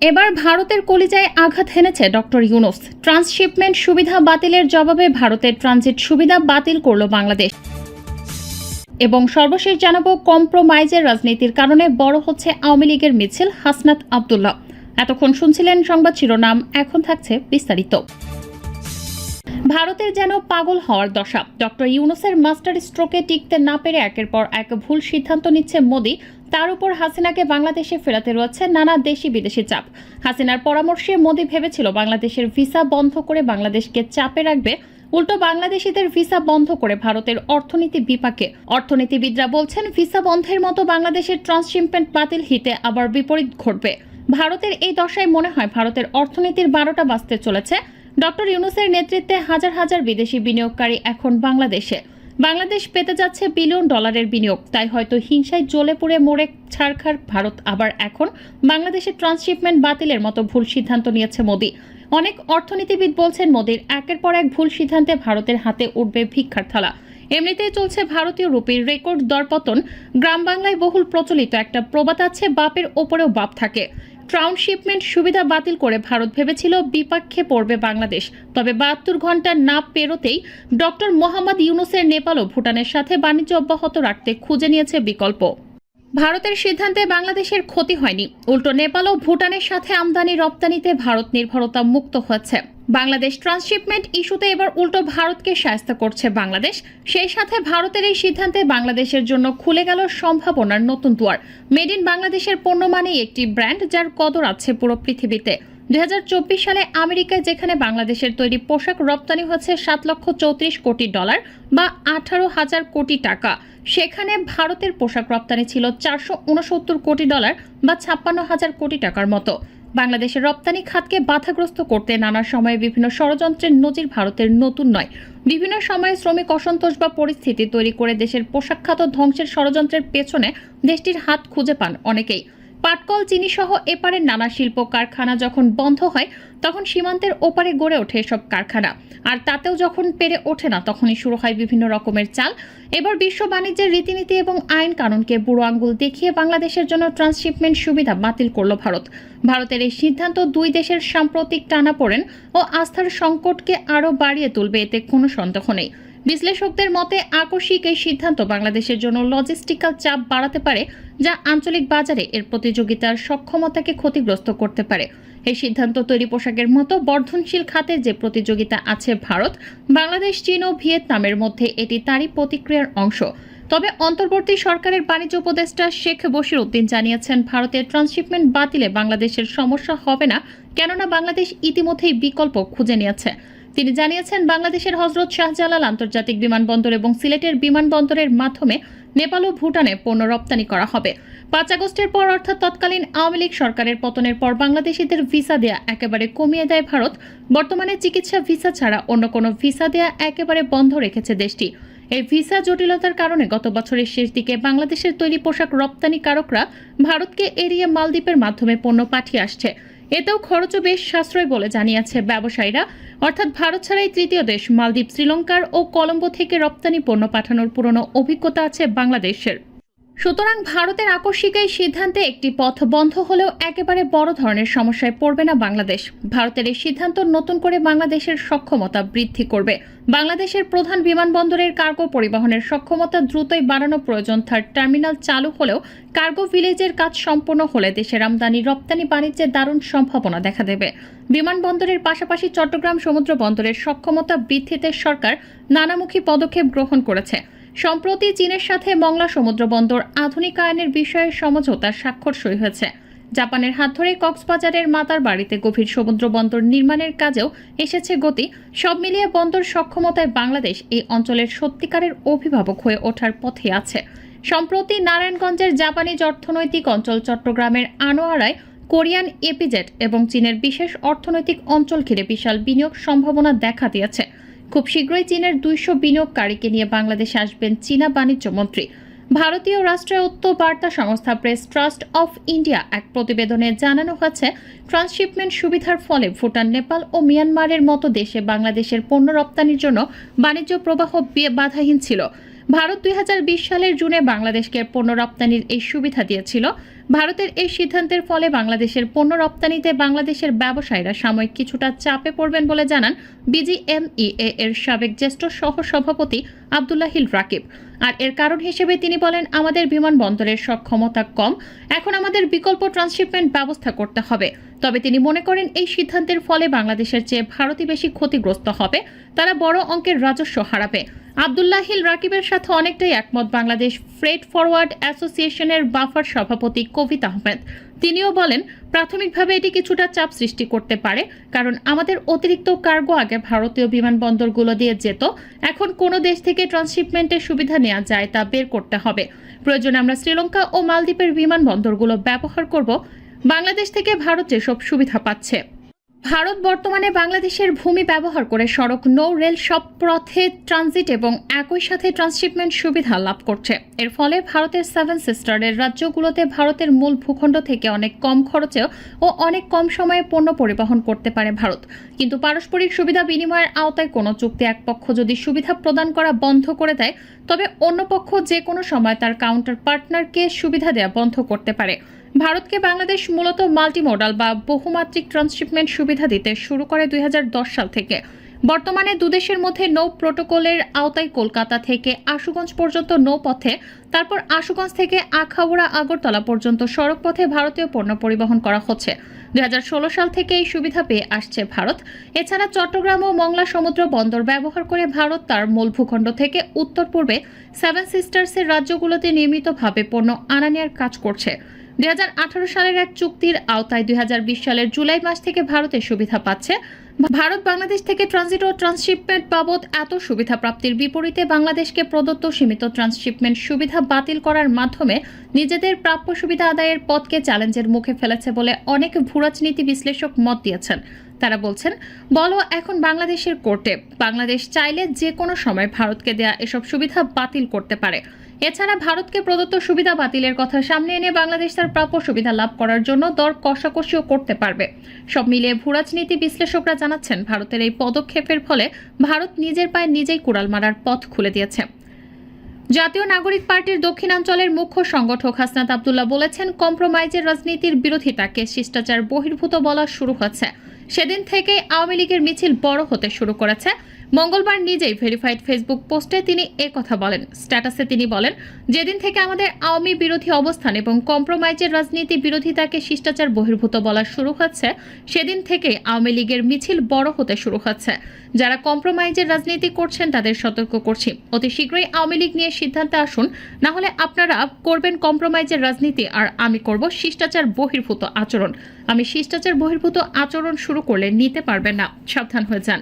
এবার ভারতের কলিজায় আঘাত হেনেছে ডক্টর ইউনূস। ট্রান্সশিপমেন্ট সুবিধা বাতিলের জবাবে ভারতের ট্রানজিট সুবিধা বাতিল করল বাংলাদেশ। এবং সর্বশেষ জানাবো, কম্প্রোমাইজের রাজনীতির কারণে বড় হচ্ছে আওয়ামী লীগের মিছিল, হাসনাত আব্দুল্লাহ। এতক্ষণ শুনছিলেন সংবাদ শিরোনাম, এখন থাকছে বিস্তারিত। ভারতের যেন পাগল হওয়ার দশা। ডক্টর ইউনূসের মাস্টার স্ট্রোকে টিকতে না পেরে একের পর এক ভুল সিদ্ধান্ত নিচ্ছে মোদি। তার উপর হাসিনাকে বাংলাদেশে ফেরাতে রয়েছে নানা দেশি বিদেশি চাপ। হাসিনার পরামর্শে মোদি ভেবেছিল বাংলাদেশের ভিসা বন্ধ করে বাংলাদেশকে চাপে রাখবে, উল্টো বাংলাদেশিদের ভিসা বন্ধ করে ভারতের অর্থনীতি বিপাকে। অর্থনীতিবিদরা বলছেন, ভিসা বন্ধের মতো বাংলাদেশের ট্রান্সশিপমেন্ট বাতিল হিতে আবার বিপরীত ঘটবে। ভারতের এই দশায় মনে হয় ভারতের অর্থনীতির 12টা বাজতে চলেছে। ডক্টর ইউনূসের নেতৃত্বে হাজার হাজার বিদেশি বিনিয়োগকারী এখন বাংলাদেশে। বাংলাদেশ পেতে যাচ্ছে বিলিয়ন ডলারের বিনিয়োগ। তাই হয়তো হিংসায় জ্বলে পুড়ে মরে ছারখার ভারত আবার এখন বাংলাদেশের ট্রান্সশিপমেন্ট বাতিলের মতো ভুল সিদ্ধান্ত নিয়েছে মোদি। অনেক অর্থনীতিবিদ বলছেন, মোদির একের পর এক ভুল সিদ্ধান্তে ভারতের হাতে উঠবে ভিক্ষার থালা। এমনিতেই চলছে ভারতীয় রুপির রেকর্ড দরপতন। গ্রাম বাংলায় বহুল প্রচলিত একটা প্রবাদ আছে, বাপের ওপরেও বাপ থাকে। ট্রান্সশিপমেন্ট সুবিধা বাতিল করে ভারত ভেবেছিল বিপক্ষে পড়বে বাংলাদেশ। তবে 72 ঘন্টা না পেরোতেই ডক্টর মোহাম্মদ ইউনূসের নেপাল ও ভুটানের সাথে বাণিজ্য অব্যাহত রাখতে খুঁজে নিয়েছে বিকল্প। ভারতের সিদ্ধান্তে বাংলাদেশের ক্ষতি হয়নি, উল্টো নেপাল ও ভুটানের সাথে আমদানি রপ্তানিতে ভারত নির্ভরতা মুক্ত হচ্ছে। বাংলাদেশ ট্রান্সশিপমেন্ট ইস্যুতে এবার উল্টো ভারতকে শায়েস্তা করছে বাংলাদেশ। সেই সাথে ভারতের এই সিদ্ধান্তে বাংলাদেশের জন্য খুলে গেল সম্ভাবনার নতুন দুয়ার। মেড ইন বাংলাদেশের পণ্য মানেই একটি ব্র্যান্ড, যার কদর আছে পুরো পৃথিবীতে। 2024 সালে আমেরিকায় যেখানে বাংলাদেশের তৈরি পোশাক রপ্তানি হচ্ছে $7,34 কোটি বা 18,000 কোটি টাকা, সেখানে ভারতের পোশাক রপ্তানি ছিল $469 কোটি বা 56,000 কোটি টাকার মতো। বাংলাদেশের রপ্তানি খাতকে বাধাগ্রস্ত করতে নানা সময়ে বিভিন্ন ষড়যন্ত্রের নজির ভারতের নতুন নয়। বিভিন্ন সময়ে শ্রমিক অসন্তোষ বা পরিস্থিতি তৈরি করে দেশের পোশাক খাত ধ্বংসের ষড়যন্ত্রের পেছনে দেশটির হাত খুঁজে পান অনেকেই। পাটকল, চিনি সহ এপারের নানা শিল্প কারখানা যখন বন্ধ হয়, তখন সীমান্তের ওপারে গড়ে ওঠে এসব কারখানা। আর তাতেও যখন পেরে ওঠে না, তখনই শুরু হয় বিভিন্ন রকমের চাল। এবার বিশ্ব বাণিজ্যের রীতিনীতি এবং আইন কানুনকে বুড়ো আঙ্গুল দেখিয়ে বাংলাদেশের জন্য ট্রান্সশিপমেন্ট সুবিধা বাতিল করল ভারত। ভারতের এই সিদ্ধান্ত দুই দেশের সাম্প্রতিক টানাপোড়েন ও আস্থার সংকটকে আরও বাড়িয়ে তুলবে, এতে কোনো সন্দেহ নেই। বিশ্লেষকদের মতে আকস্মিক এই সিদ্ধান্ত বাংলাদেশের জন্য লজিস্টিক্যাল চাপ বাড়াতে পারে, যা আঞ্চলিক বাজারে এর প্রতিযোগিতার সক্ষমতাকে ক্ষতিগ্রস্ত করতে পারে। এই সিদ্ধান্ত তৈরি পোশাকের মতো বর্ধনশীল খাতে যে প্রতিযোগিতা আছে ভারত, বাংলাদেশ, চীন ও ভিয়েতনামের মধ্যে, এটি তারই প্রতিক্রিয়ার অংশ। তবে অন্তর্বর্তী সরকারের বাণিজ্য উপদেষ্টা শেখ বশির উদ্দিন জানিয়েছেন, ভারতের ট্রান্সশিপমেন্ট বাতিলে বাংলাদেশের সমস্যা হবে না, কেননা বাংলাদেশ ইতিমধ্যেই বিকল্প খুঁজে নিয়েছে। তিনি জানিয়েছেন, বাংলাদেশের হজরত শাহজালাল আন্তর্জাতিক বিমানবন্দর এবং সিলেটের বিমানবন্দরের মাধ্যমে নেপাল ও ভুটানে পণ্য রপ্তানি করা হবে। 5 আগস্টের পর, অর্থাৎ তৎকালীন আওয়ামী লীগ সরকারের পতনের পর বাংলাদেশিদের ভিসা দেয়া একেবারে কমিয়ে দেয় ভারত। বর্তমানে চিকিৎসা ভিসা ছাড়া অন্য কোনো ভিসা দেয়া একেবারে বন্ধ রেখেছে দেশটি। এই ভিসা জটিলতার কারণে গত বছরের শেষ দিকে বাংলাদেশের তৈরি পোশাক রপ্তানিকারকরা ভারতকে এড়িয়ে মালদ্বীপের মাধ্যমে পণ্য পাঠিয়ে আসছে। এতেও খরচও বেশ সাশ্রয় বলে জানিয়েছে ব্যবসায়ীরা। অর্থাৎ ভারত ছাড়াই তৃতীয় দেশ মালদ্বীপ, শ্রীলঙ্কার ও কলম্বো থেকে রপ্তানি পণ্য পাঠানোর পুরনো অভিজ্ঞতা আছে বাংলাদেশের। সুতরাং ভারতের আকস্মিক এই সিদ্ধান্তে একটি পথ বন্ধ হলেও একেবারে বড় ধরনের সমস্যায় পড়বে না বাংলাদেশ। ভারতের এই সিদ্ধান্ত নতুন করে বাংলাদেশের সক্ষমতা বৃদ্ধি করবে। বাংলাদেশের প্রধান বিমানবন্দরের কার্গো পরিবহনের সক্ষমতা দ্রুতই বাড়ানো প্রয়োজন। 3rd টার্মিনাল চালু হলেও কার্গো ভিলেজের কাজ সম্পন্ন হলে দেশের আমদানি রপ্তানি বাণিজ্যে দারুণ সম্ভাবনা দেখা দেবে। বিমানবন্দরের পাশাপাশি চট্টগ্রাম সমুদ্র বন্দরের সক্ষমতা বৃদ্ধিতে সরকার নানামুখী পদক্ষেপ গ্রহণ করেছে। সম্প্রতি চীনের সাথে মংলা সমুদ্র বন্দর আধুনিকায়নের বিষয়ে সমঝোতার স্বাক্ষর সই হয়েছে। জাপানের হাত ধরে কক্সবাজারের মাতার বাড়িতে গভীর সমুদ্র বন্দর নির্মাণের কাজেও এসেছে গতি। সব মিলিয়ে বন্দর সক্ষমতায় বাংলাদেশ এই অঞ্চলের সত্যিকারের অভিভাবক হয়ে ওঠার পথে আছে। সম্প্রতি নারায়ণগঞ্জের জাপানিজ অর্থনৈতিক অঞ্চল চট্টগ্রামের আনোয়ারায় কোরিয়ান এপিজেট এবং চীনের বিশেষ অর্থনৈতিক অঞ্চল ঘিরে বিশাল বিনিয়োগ সম্ভাবনা দেখা দিয়েছে। খুব শীঘ্রই চীনের 200 বিনিয়োগকারীকে নিয়ে বাংলাদেশে আসবেন চীনা বাণিজ্য মন্ত্রী। ভারতীয় রাষ্ট্রায়ত্ত বার্তা সংস্থা প্রেস ট্রাস্ট অফ ইন্ডিয়া এক প্রতিবেদনে জানানো হয়েছে, ট্রান্সশিপমেন্ট সুবিধার ফলে ভুটান, নেপাল ও মিয়ানমারের মতো দেশে বাংলাদেশের পণ্য রপ্তানির জন্য বাণিজ্য প্রবাহ বাধাহীন ছিল। ভারত 2020 সালের জুনে বাংলাদেশকে পণ্য রপ্তানির এই সুবিধা দিয়েছিল। ভারতের এই সিদ্ধান্তের ফলে বাংলাদেশের পণ্য রপ্তানিতে বাংলাদেশের ব্যবসায়ীরা সাময়িক কিছুটা চাপে পড়বেন বলে জানান বিজিএমইএ এর সাবেক জ্যেষ্ঠ সহসভাপতি আব্দুল্লাহিল রাকিব। আর এর কারণ হিসেবে তিনি বলেন, আমাদের বিমানবন্দরের সক্ষমতা কম, এখন আমাদের বিকল্প ট্রান্সশিপমেন্ট ব্যবস্থা করতে হবে। তবে তিনি মনে করেন এই সিদ্ধান্তের ফলে বাংলাদেশের চেয়ে ভারতই বেশি ক্ষতিগ্রস্ত হবে, তারা বড় অঙ্কের রাজস্ব হারাবে। আব্দুল্লাহিল রাকিবের সাথে অনেকটাই একমত বাংলাদেশ ফ্রেট ফরওয়ার্ড অ্যাসোসিয়েশনের বাফার সভাপতি কবিতা আহমেদ। তিনিও বলেন, প্রাথমিকভাবে এটি কিছুটা চাপ সৃষ্টি করতে পারে, কারণ আমাদের অতিরিক্ত কার্গো আগে ভারতীয় বিমানবন্দরগুলো দিয়ে যেত, এখন কোনো দেশ থেকে ট্রান্সশিপমেন্টের সুবিধা নেওয়া যায় তা বের করতে হবে। প্রয়োজনে আমরা শ্রীলঙ্কা ও মালদ্বীপের বিমানবন্দরগুলো ব্যবহার করব। বাংলাদেশ থেকে ভারত যেসব সুবিধা পাচ্ছে। ভারত বর্তমানে বাংলাদেশের ভূমি ব্যবহার করে সড়ক, নৌ, রেল সব পথে ট্রানজিট এবং একই সাথে ট্রান্সশিপমেন্ট সুবিধা লাভ করছে। এর ফলে ভারতের 7 সিস্টারের রাজ্যগুলোতে ভারতের মূল ভূখণ্ড থেকে অনেক কম খরচেও ও অনেক কম সময়ে পণ্য পরিবহন করতে পারে ভারত। কিন্তু পারস্পরিক সুবিধা বিনিময়ের আওতায় কোনো চুক্তি এক পক্ষ যদি সুবিধা প্রদান করা বন্ধ করে দেয়, তবে অন্য পক্ষ যে কোনো সময় তার কাউন্টার পার্টনারকে সুবিধা দেওয়া বন্ধ করতে পারে। ভারতকে বাংলাদেশ মূলত মাল্টিমোডাল বা বহুমাত্রিক ট্রান্সশিপমেন্ট সুবিধা দিতে শুরু করে 2010 সাল থেকে। বর্তমানে দুদেশের মধ্যে নৌ প্রোটোকলের আওতায় কলকাতা থেকে আশুগঞ্জ পর্যন্ত নৌপথে, তারপর আশুগঞ্জ থেকে আখাউড়া আগরতলা পর্যন্ত সড়ক পথে ভারতীয় পণ্য পরিবহন করা হচ্ছে। 2016 সাল থেকে এই সুবিধা পেয়ে আসছে ভারত। এছাড়া চট্টগ্রাম ও মংলা সমুদ্র বন্দর ব্যবহার করে ভারত তার মূল ভূখণ্ড থেকে উত্তর পূর্বে 7 সিস্টার্সের রাজ্যগুলোতে নিয়মিতভাবে পণ্য আনা নেওয়ার কাজ করছে। 2018 সালের এক চুক্তির আওতায় 2020 সালের জুলাই মাস থেকে ভারতের সুবিধা পাচ্ছে। ভারত বাংলাদেশ থেকে ট্রানজিট ও ট্রান্সশিপমেন্ট বাবদ এত সুবিধা প্রাপ্তির বিপরীতে বাংলাদেশকে প্রদত্ত সীমিত ট্রান্সশিপমেন্ট সুবিধা বাতিল করার মাধ্যমে নিজেদের প্রাপ্য সুবিধা আদায়ের পথকে চ্যালেঞ্জের মুখে ফেলেছে বলে অনেক ভূরাজনীতি বিশ্লেষক মত দিয়েছেন। তারা বলছেন, বলো এখন বাংলাদেশের কোর্টে, বাংলাদেশ চাইলে যে কোনো সময় ভারতকে দেয়া এসব সুবিধা বাতিল করতে পারে। এছাড়া ভারতকে প্রদত্ত সুবিধা বাতিলের কথা সামনে এনে বাংলাদেশ তার প্রাপ্য সুবিধা লাভ করার জন্য দর কষাকষিও করতে পারবে। সব মিলিয়ে ভূরাজনীতি বিশ্লেষকরা জানাচ্ছেন, ভারতের এই পদক্ষেপের ফলে ভারত নিজের পায়ে নিজেই কুড়াল মারার পথ খুলে দিয়েছে। জাতীয় নাগরিক পার্টির দক্ষিণাঞ্চলের মুখ্য সংগঠক হাসনাত আব্দুল্লাহ বলেছেন, কম্প্রোমাইজের রাজনীতির বিরোধিতাকে শিষ্টাচার বহির্ভূত বলা শুরু হচ্ছে। সেদিন থেকেই আওয়ামী লীগের মিছিল বড় হতে শুরু করেছে। মঙ্গলবার নিজেই ভেরিফাইড ফেসবুক পোস্টে তিনি কথা বলেন। স্ট্যাটাসে তিনি বলেন, যেদিন থেকে আমাদের আওয়ামী বিরোধী অবস্থান এবং কম্প্রোমাইজের রাজনীতি বিরোধিতাকে শিষ্টাচার বহির্ভূত বলা শুরু হচ্ছে, সেদিন থেকে আওয়ামী লীগের মিছিল বড় হতে শুরু হচ্ছে। যারা কম্প্রোমাইজের রাজনীতি করছেন তাদের সতর্ক করছি, অতি শীঘ্রই আওয়ামী লীগ নিয়ে সিদ্ধান্তে আসুন, না হলে আপনারা করবেন কম্প্রোমাইজের রাজনীতি আর আমি করব শিষ্টাচার বহির্ভূত আচরণ। আমি শিষ্টাচার বহির্ভূত আচরণ শুরু করলে নিতে পারবেন না, সাবধান হয়ে যান।